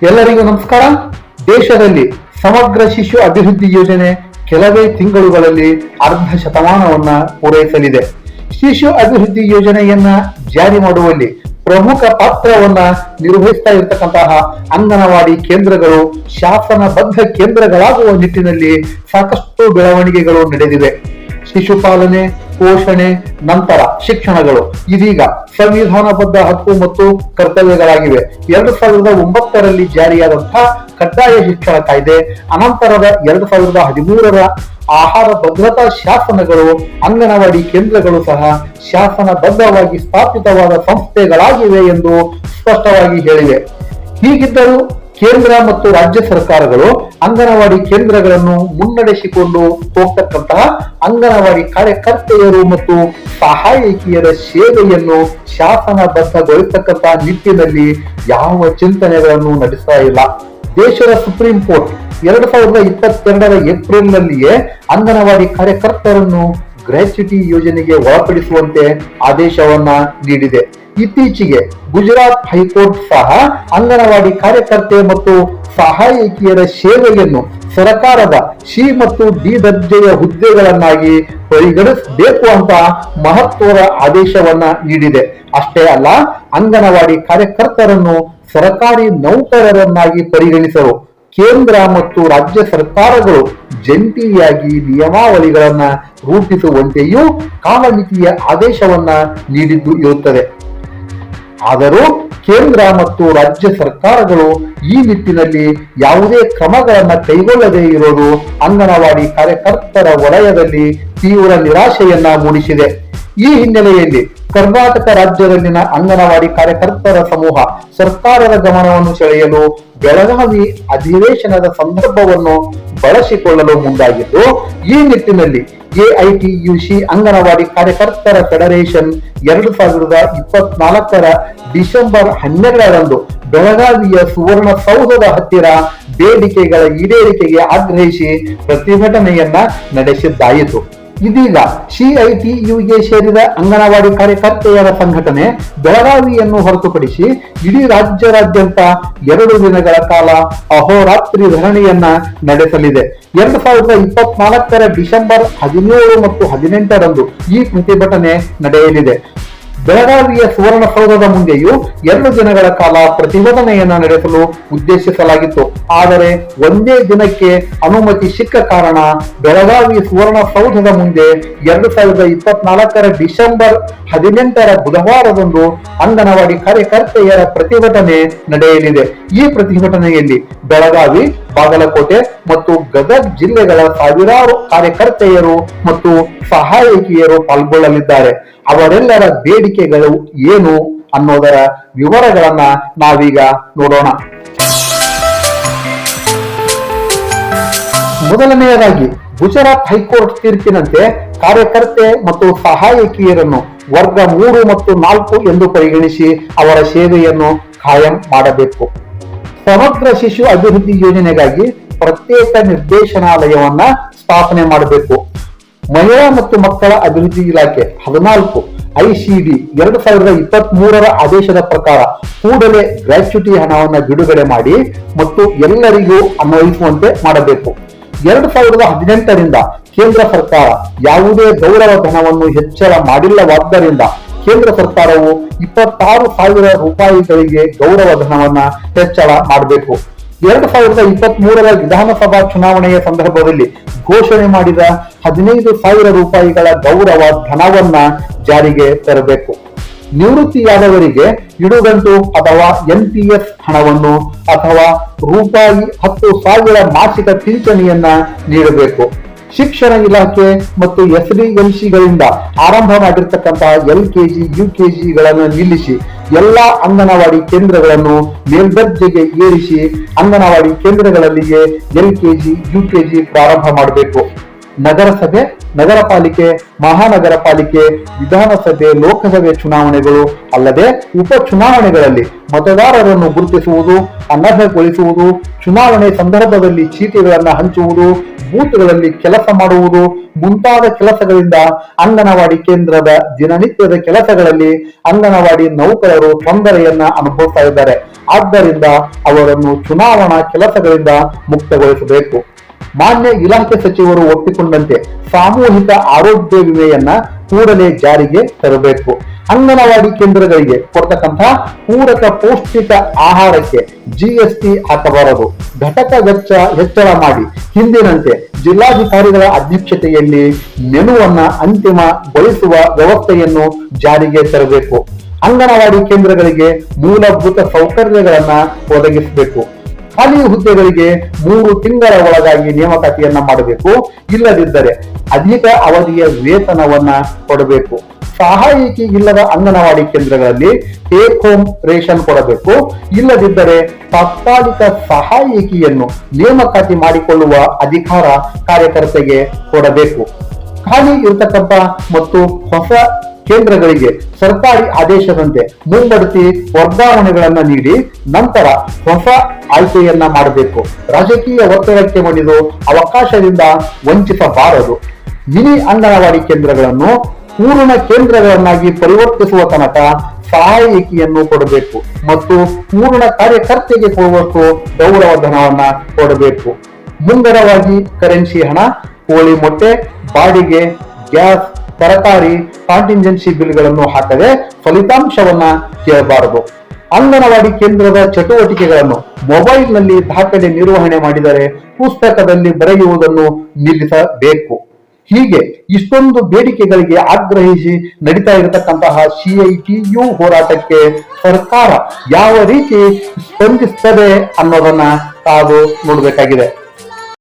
ಎಲ್ಲರಿಗೂ ನಮಸ್ಕಾರ. ದೇಶದಲ್ಲಿ ಸಮಗ್ರ ಶಿಶು ಅಭಿವೃದ್ಧಿ ಯೋಜನೆ ಕೆಲವೇ ತಿಂಗಳುಗಳಲ್ಲಿ ಅರ್ಧ ಶತಮಾನವನ್ನ ಪೂರೈಸಲಿದೆ. ಶಿಶು ಅಭಿವೃದ್ಧಿ ಯೋಜನೆಯನ್ನ ಜಾರಿ ಮಾಡುವಲ್ಲಿ ಪ್ರಮುಖ ಪಾತ್ರವನ್ನ ನಿರ್ವಹಿಸ್ತಾ ಇರತಕ್ಕಂತಹ ಅಂಗನವಾಡಿ ಕೇಂದ್ರಗಳು ಶಾಸನಬದ್ಧ ಕೇಂದ್ರಗಳಾಗುವ ನಿಟ್ಟಿನಲ್ಲಿ ಸಾಕಷ್ಟು ಬೆಳವಣಿಗೆಗಳು ನಡೆದಿವೆ. ಶಿಶುಪಾಲನೆ, ಪೋಷಣೆ, ನಂತರ ಶಿಕ್ಷಣಗಳು ಇದೀಗ ಸಂವಿಧಾನಬದ್ಧ ಹಕ್ಕು ಮತ್ತು ಕರ್ತವ್ಯಗಳಾಗಿವೆ. 2009ರಲ್ಲಿ ಜಾರಿಯಾದಂತಹ ಕಡ್ಡಾಯ ಶಿಕ್ಷಣ ಕಾಯ್ದೆ, ಅನಂತರದ 2013ರ ಆಹಾರ ಭದ್ರತಾ ಶಾಸನಗಳು ಅಂಗನವಾಡಿ ಕೇಂದ್ರಗಳು ಸಹ ಶಾಸನಬದ್ಧವಾಗಿ ಸ್ಥಾಪಿತವಾದ ಸಂಸ್ಥೆಗಳಾಗಿವೆ ಎಂದು ಸ್ಪಷ್ಟವಾಗಿ ಹೇಳಿವೆ. ಹೀಗಿದ್ದರೂ ಕೇಂದ್ರ ಮತ್ತು ರಾಜ್ಯ ಸರ್ಕಾರಗಳು ಅಂಗನವಾಡಿ ಕೇಂದ್ರಗಳನ್ನು ಮುನ್ನಡೆಸಿಕೊಂಡು ಹೋಗ್ತಕ್ಕಂತಹ ಅಂಗನವಾಡಿ ಕಾರ್ಯಕರ್ತೆಯರು ಮತ್ತು ಸಹಾಯಕಿಯರ ಸೇವೆಯನ್ನು ಶಾಸನಬದ್ಧಗೊಳಿಸತಕ್ಕಂತಹ ನಿಟ್ಟಿನಲ್ಲಿ ಯಾವ ಚಿಂತನೆಗಳನ್ನು ನಡೆಸ್ತಾ ಇಲ್ಲ. ದೇಶದ ಸುಪ್ರೀಂ ಕೋರ್ಟ್ 2022ರ ಏಪ್ರಿಲ್ನಲ್ಲಿಯೇ ಅಂಗನವಾಡಿ ಕಾರ್ಯಕರ್ತರನ್ನು ಗ್ರಾಚ್ಯುಟಿ ಯೋಜನೆಗೆ ಒಳಪಡಿಸುವಂತೆ ಆದೇಶವನ್ನ ನೀಡಿದೆ. ಇತ್ತೀಚೆಗೆ ಗುಜರಾತ್ ಹೈಕೋರ್ಟ್ ಸಹ ಅಂಗನವಾಡಿ ಕಾರ್ಯಕರ್ತೆ ಮತ್ತು ಸಹಾಯಕಿಯರ ಸೇವೆಯನ್ನು ಸರ್ಕಾರದ ಸಿ ಮತ್ತು ಡಿ ದರ್ಜೆಯ ಹುದ್ದೆಗಳನ್ನಾಗಿ ಪರಿಗಣಿಸಬೇಕು ಅಂತ ಮಹತ್ವದ ಆದೇಶವನ್ನ ನೀಡಿದೆ. ಅಷ್ಟೇ ಅಲ್ಲ, ಅಂಗನವಾಡಿ ಕಾರ್ಯಕರ್ತರನ್ನು ಸರ್ಕಾರಿ ನೌಕರರನ್ನಾಗಿ ಪರಿಗಣಿಸಲು ಕೇಂದ್ರ ಮತ್ತು ರಾಜ್ಯ ಸರ್ಕಾರಗಳು ಜಂಟಿಯಾಗಿ ನಿಯಮಾವಳಿಗಳನ್ನ ರೂಪಿಸುವಂತೆಯೂ ಕಾಲಮಿತಿಯ ಆದೇಶವನ್ನ ನೀಡಿದ್ದು ಇರುತ್ತದೆ. ಆದರೂ ಕೇಂದ್ರ ಮತ್ತು ರಾಜ್ಯ ಸರ್ಕಾರಗಳು ಈ ನಿಟ್ಟಿನಲ್ಲಿ ಯಾವುದೇ ಕ್ರಮಗಳನ್ನ ಕೈಗೊಳ್ಳದೇ ಇರೋದು ಅಂಗನವಾಡಿ ಕಾರ್ಯಕರ್ತರ ವಲಯದಲ್ಲಿ ತೀವ್ರ ನಿರಾಶೆಯನ್ನ ಮೂಡಿಸಿದೆ. ಈ ಹಿನ್ನೆಲೆಯಲ್ಲಿ ಕರ್ನಾಟಕ ರಾಜ್ಯದಲ್ಲಿನ ಅಂಗನವಾಡಿ ಕಾರ್ಯಕರ್ತರ ಸಮೂಹ ಸರ್ಕಾರದ ಗಮನವನ್ನು ಸೆಳೆಯಲು ಬೆಳಗಾವಿ ಅಧಿವೇಶನದ ಸಂದರ್ಭವನ್ನು ಬಳಸಿಕೊಳ್ಳಲು ಮುಂದಾಗಿದ್ದು, ಈ ನಿಟ್ಟಿನಲ್ಲಿ ಎಐಟಿಯುಸಿ ಅಂಗನವಾಡಿ ಕಾರ್ಯಕರ್ತರ ಫೆಡರೇಷನ್ 2024ರ ಡಿಸೆಂಬರ್ 12ರಂದು ಬೆಳಗಾವಿಯ ಸುವರ್ಣಸೌಧದ ಹತ್ತಿರ ಬೇಡಿಕೆಗಳ ಈಡೇರಿಕೆಗೆ ಆಗ್ರಹಿಸಿ ಪ್ರತಿಭಟನೆಯನ್ನ ನಡೆಸಿದ್ದಾಯಿತು. ಇದೀಗ ಸಿಐಟಿಯುಗೆ ಸೇರಿದ ಅಂಗನವಾಡಿ ಕಾರ್ಯಕರ್ತೆಯರ ಸಂಘಟನೆ ಬೆಳಗಾವಿಯನ್ನು ಹೊರತುಪಡಿಸಿ ಇಡೀ ರಾಜ್ಯಾದ್ಯಂತ 2 ದಿನಗಳ ಕಾಲ ಅಹೋರಾತ್ರಿ ಧರಣಿಯನ್ನ ನಡೆಸಲಿದೆ. 2024ರ ಡಿಸೆಂಬರ್ 17 ಮತ್ತು 18ರಂದು ಈ ಪ್ರತಿಭಟನೆ ನಡೆಯಲಿದೆ. ಬೆಳಗಾವಿಯ ಸುವರ್ಣಸೌಧದ ಮುಂದೆಯೂ 2 ದಿನಗಳ ಕಾಲ ಪ್ರತಿಭಟನೆಯನ್ನ ನಡೆಸಲು ಉದ್ದೇಶಿಸಲಾಗಿತ್ತು. ಆದರೆ ಒಂದೇ ದಿನಕ್ಕೆ ಅನುಮತಿ ಸಿಕ್ಕ ಕಾರಣ ಬೆಳಗಾವಿ ಸುವರ್ಣಸೌಧದ ಮುಂದೆ 2024ರ ಡಿಸೆಂಬರ್ 18ರ ಬುಧವಾರದಂದು ಅಂಗನವಾಡಿ ಕಾರ್ಯಕರ್ತೆಯರ ಪ್ರತಿಭಟನೆ ನಡೆಯಲಿದೆ. ಈ ಪ್ರತಿಭಟನೆಯಲ್ಲಿ ಬೆಳಗಾವಿ, ಬಾಗಲಕೋಟೆ ಮತ್ತು ಗದಗ ಜಿಲ್ಲೆಗಳ ಸಾವಿರಾರು ಕಾರ್ಯಕರ್ತೆಯರು ಮತ್ತು ಸಹಾಯಕಿಯರು ಪಾಲ್ಗೊಳ್ಳಲಿದ್ದಾರೆ. ಅವರೆಲ್ಲರ ಬೇಡಿಕೆಗಳು ಏನು ಅನ್ನೋದರ ವಿವರಗಳನ್ನ ನಾವೀಗ ನೋಡೋಣ. ಮೊದಲನೆಯದಾಗಿ, ಗುಜರಾತ್ ಹೈಕೋರ್ಟ್ ತೀರ್ಪಿನಂತೆ ಕಾರ್ಯಕರ್ತೆ ಮತ್ತು ಸಹಾಯಕಿಯರನ್ನು ವರ್ಗ 3 ಮತ್ತು 4 ಎಂದು ಪರಿಗಣಿಸಿ ಅವರ ಸೇವೆಯನ್ನು ಕಾಯಂ ಮಾಡಬೇಕು. ಸಮಗ್ರ ಶಿಶು ಅಭಿವೃದ್ಧಿ ಯೋಜನೆಗಾಗಿ ಪ್ರತ್ಯೇಕ ನಿರ್ದೇಶನಾಲಯವನ್ನ ಸ್ಥಾಪನೆ ಮಾಡಬೇಕು. ಮಹಿಳಾ ಮತ್ತು ಮಕ್ಕಳ ಅಭಿವೃದ್ಧಿ ಇಲಾಖೆ 14 ಐಸಿಡಿ 2023ರ ಆದೇಶದ ಪ್ರಕಾರ ಕೂಡಲೇ ಗ್ರಾಚ್ಯುಟಿ ಹಣವನ್ನು ಬಿಡುಗಡೆ ಮಾಡಿ ಮತ್ತು ಎಲ್ಲರಿಗೂ ಅನ್ವಯಿಸುವಂತೆ ಮಾಡಬೇಕು. 2018ರಿಂದ ಕೇಂದ್ರ ಸರ್ಕಾರ ಯಾವುದೇ ಗೌರವ ಧನವನ್ನು ಹೆಚ್ಚಳ ಮಾಡಿಲ್ಲವಾದ್ದರಿಂದ ಕೇಂದ್ರ ಸರ್ಕಾರವು 26,000 ರೂಪಾಯಿಗಳಿಗೆ ಗೌರವ ಧನವನ್ನ ಹೆಚ್ಚಳ ಮಾಡಬೇಕು. 2023ರ ವಿಧಾನಸಭಾ ಚುನಾವಣೆಯ ಸಂದರ್ಭದಲ್ಲಿ ಘೋಷಣೆ ಮಾಡಿದ 15,000 ರೂಪಾಯಿಗಳ ಗೌರವ ಧನವನ್ನ ಜಾರಿಗೆ ತರಬೇಕು. ನಿವೃತ್ತಿಯಾದವರಿಗೆ ಇಡುಗಂಟು ಅಥವಾ ಎನ್ಪಿಎಸ್ ಹಣವನ್ನು ಅಥವಾ ರೂಪಾಯಿ 10,000 ಮಾಸಿಕ ಪಿಂಚಣಿಯನ್ನ ನೀಡಬೇಕು. ಶಿಕ್ಷಣ ಇಲಾಖೆ ಮತ್ತು ಎಸ್ಡಿಎಂಸಿಗಳಿಂದ ಆರಂಭ ಮಾಡಿರ್ತಕ್ಕಂತಹ LKG, UKGಗಳನ್ನು ನಿಲ್ಲಿಸಿ ಎಲ್ಲಾ ಅಂಗನವಾಡಿ ಕೇಂದ್ರಗಳನ್ನು ಮೇಲ್ದರ್ಜೆಗೆ ಏರಿಸಿ ಅಂಗನವಾಡಿ ಕೇಂದ್ರಗಳಲ್ಲಿಯೇ LKG, UKG ಪ್ರಾರಂಭ ಮಾಡಬೇಕು. ನಗರಸಭೆ, ನಗರ ಪಾಲಿಕೆ, ಮಹಾನಗರ ಪಾಲಿಕೆ, ವಿಧಾನಸಭೆ, ಲೋಕಸಭೆ ಚುನಾವಣೆಗಳು ಅಲ್ಲದೆ ಉಪ ಚುನಾವಣೆಗಳಲ್ಲಿ ಮತದಾರರನ್ನು ಗುರುತಿಸುವುದು, ಅನರ್ಹಗೊಳಿಸುವುದು, ಚುನಾವಣೆ ಸಂದರ್ಭದಲ್ಲಿ ಚೀಟಿಗಳನ್ನು ಹಂಚುವುದು, ಬೂತ್ಗಳಲ್ಲಿ ಕೆಲಸ ಮಾಡುವುದು ಮುಂತಾದ ಕೆಲಸಗಳಿಂದ ಅಂಗನವಾಡಿ ಕೇಂದ್ರದ ದಿನನಿತ್ಯದ ಕೆಲಸಗಳಲ್ಲಿ ಅಂಗನವಾಡಿ ನೌಕರರು ತೊಂದರೆಯನ್ನ ಅನುಭವಿಸ್ತಾ ಇದ್ದಾರೆ. ಆದ್ದರಿಂದ ಅವರನ್ನು ಚುನಾವಣಾ ಕೆಲಸಗಳಿಂದ ಮುಕ್ತಗೊಳಿಸಬೇಕು. ಮಾನ್ಯ ಇಲಾಖೆ ಸಚಿವರು ಒಪ್ಪಿಕೊಂಡಂತೆ ಸಾಮೂಹಿಕ ಆರೋಗ್ಯ ವಿಮೆಯನ್ನ ಕೂಡಲೇ ಜಾರಿಗೆ ತರಬೇಕು. ಅಂಗನವಾಡಿ ಕೇಂದ್ರಗಳಿಗೆ ಕೊಡ್ತಕ್ಕಂತಹ ಪೂರಕ ಪೌಷ್ಟಿಕ ಆಹಾರಕ್ಕೆ ಜಿಎಸ್ಟಿ ಹಾಕಬಾರದು. ಘಟಕ ವೆಚ್ಚ ಹೆಚ್ಚಳ ಮಾಡಿ ಹಿಂದಿನಂತೆ ಜಿಲ್ಲಾಧಿಕಾರಿಗಳ ಅಧ್ಯಕ್ಷತೆಯಲ್ಲಿ ಮೆನುವನ್ನ ಅಂತಿಮಗೊಳಿಸುವ ವ್ಯವಸ್ಥೆಯನ್ನು ಜಾರಿಗೆ ತರಬೇಕು. ಅಂಗನವಾಡಿ ಕೇಂದ್ರಗಳಿಗೆ ಮೂಲಭೂತ ಸೌಕರ್ಯಗಳನ್ನ ಒದಗಿಸಬೇಕು. ಖಾಲಿ ಹುದ್ದೆಗಳಿಗೆ 3 ತಿಂಗಳ ಒಳಗಾಗಿ ನೇಮಕಾತಿಯನ್ನ ಮಾಡಬೇಕು. ಇಲ್ಲದಿದ್ದರೆ ಅಧಿಕ ಅವಧಿಯ ವೇತನವನ್ನ ಕೊಡಬೇಕು. ಸಹಾಯಕಿ ಇಲ್ಲದ ಅಂಗನವಾಡಿ ಕೇಂದ್ರಗಳಲ್ಲಿ ಟೇಕ್ ಹೋಮ್ ರೇಷನ್ ಕೊಡಬೇಕು. ಇಲ್ಲದಿದ್ದರೆ ತಾತ್ಕಾಲಿಕ ಸಹಾಯಕಿಯನ್ನು ನೇಮಕಾತಿ ಮಾಡಿಕೊಳ್ಳುವ ಅಧಿಕಾರ ಕಾರ್ಯಕರ್ತೆಗೆ ಕೊಡಬೇಕು. ಖಾಲಿ ಇರತಕ್ಕಂತ ಮತ್ತು ಹೊಸ ಕೇಂದ್ರಗಳಿಗೆ ಸರ್ಕಾರಿ ಆದೇಶದಂತೆ ಮುಂಬಡ್ತಿ ವರ್ಗಾವಣೆಗಳನ್ನ ನೀಡಿ ನಂತರ ಹೊಸ ಆಯ್ಕೆಯನ್ನ ಮಾಡಬೇಕು. ರಾಜಕೀಯ ಒತ್ತಡಕ್ಕೆ ಮಣಿದು ಅವಕಾಶದಿಂದ ವಂಚಿಸಬಾರದು. ಮಿನಿ ಅಂಗನವಾಡಿ ಕೇಂದ್ರಗಳನ್ನು ಪೂರ್ಣ ಕೇಂದ್ರಗಳನ್ನಾಗಿ ಪರಿವರ್ತಿಸುವ ತನಕ ಸಹಾಯಕಿಯನ್ನು ಕೊಡಬೇಕು ಮತ್ತು ಪೂರ್ಣ ಕಾರ್ಯಕರ್ತೆಗೆ ಕೊಡುವಷ್ಟು ಗೌರವಧನವನ್ನ ಕೊಡಬೇಕು. ಮುಂಗಡವಾಗಿ ಕರೆನ್ಸಿ ಹಣ, ಕೋಳಿ ಮೊಟ್ಟೆ, ಬಾಡಿಗೆ, ಗ್ಯಾಸ್, ತರಕಾರಿ, ಕಾಂಟಿಂಜೆನ್ಸಿ ಬಿಲ್ಗಳನ್ನು ಹಾಕದೆ ಫಲಿತಾಂಶವನ್ನ ಕೇಳಬಾರದು. ಅಂಗನವಾಡಿ ಕೇಂದ್ರದ ಚಟುವಟಿಕೆಗಳನ್ನು ಮೊಬೈಲ್ನಲ್ಲಿ ದಾಖಲೆ ನಿರ್ವಹಣೆ ಮಾಡಿದರೆ ಪುಸ್ತಕದಲ್ಲಿ ಬರೆಯುವುದನ್ನು ನಿಲ್ಲಿಸಬೇಕು. ಹೀಗೆ ಇಷ್ಟೊಂದು ಬೇಡಿಕೆಗಳಿಗೆ ಆಗ್ರಹಿಸಿ ನಡೀತಾ ಇರತಕ್ಕಂತಹ CITU ಹೋರಾಟಕ್ಕೆ ಸರ್ಕಾರ ಯಾವ ರೀತಿ ಸ್ಪಂದಿಸುತ್ತದೆ ಅನ್ನೋದನ್ನ ಕಾದು ನೋಡಬೇಕಾಗಿದೆ.